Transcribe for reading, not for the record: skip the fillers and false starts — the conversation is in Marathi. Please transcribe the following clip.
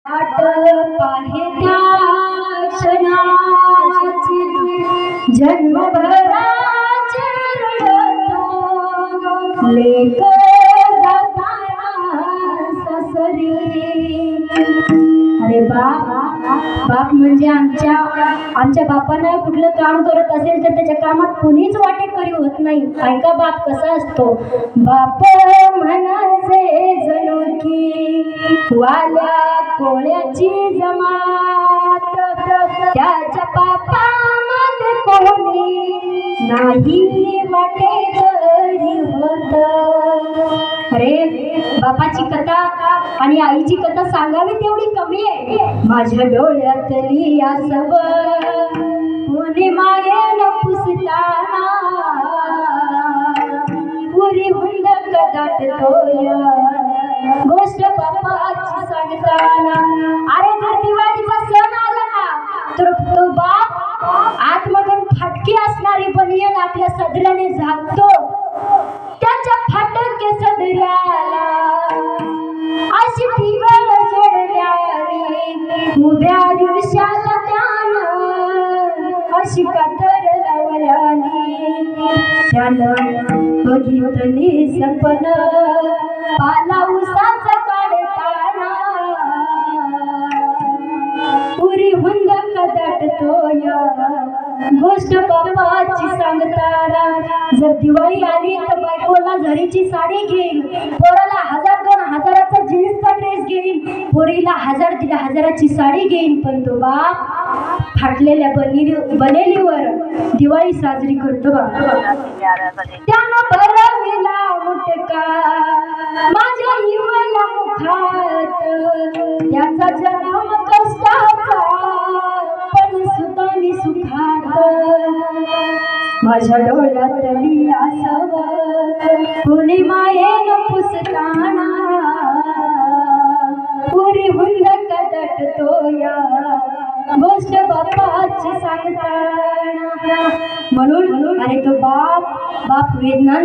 वाट पाहे त्या क्षणाची जन्मभराची रडतो लेक जाताना ससरी. अरे बाप म्हणजे आमच्या बापानं कुठलं काम करत असेल तर त्याच्या कामात कुणीच वाटेकरी होत नाही. ऐका बाप कसा असतो. बाप म्हणायचे जणू की वाल्या कोळ्याची जमात, त्याच्या बापामध्ये कोणी नाही वाटेकरी होत. अरे बापाची कथा आणि आईची कथा सांगावी तेवढी कमी आहे. माझ्या डोळ्यातली आसव कोणी मायेला पुसताना पुरी हुंड दाटतोय गोष्ट बापाची सांगताना. अरे जर दिवाळीचा सण आला ना तर तो बाप आतमधून फाटकी असणारी बनियन आपल्या सदऱ्याने झाकतो. त्याच्या फाटके सदऱ्याला अशी पिवळ जोडल्याने उभ्या आयुष्याला त्यानं अशी कातर लावल्याने त्यानं बघितली सपन पाला उसाचा काढताना पुरी हुंद कदाटतोय गोष्ट बापाची सांगताना. जर दिवाळी आली तर बायकोला झरीची साडी घेईल, पोराला 1000-2000चा जीन्सचा ड्रेस घेईल, पोरीला 1000-1500ची साडी घेईल. पण तो बाप फाटलेल्या बनेलीवर दिवाळी साजरी करतो. त्यानं भरविला मुटका माझ्या हिवाया मुखात, त्याचा जन्म कष्टाचा पण सुतानी सुखात. माझ्या डोळ्यातली आसव कोणी मायेनं पुसताना पुरी हुंद कदाटतोय गोष्ट बापाची सांगताना. म्हणून अरे तो बाप वेदना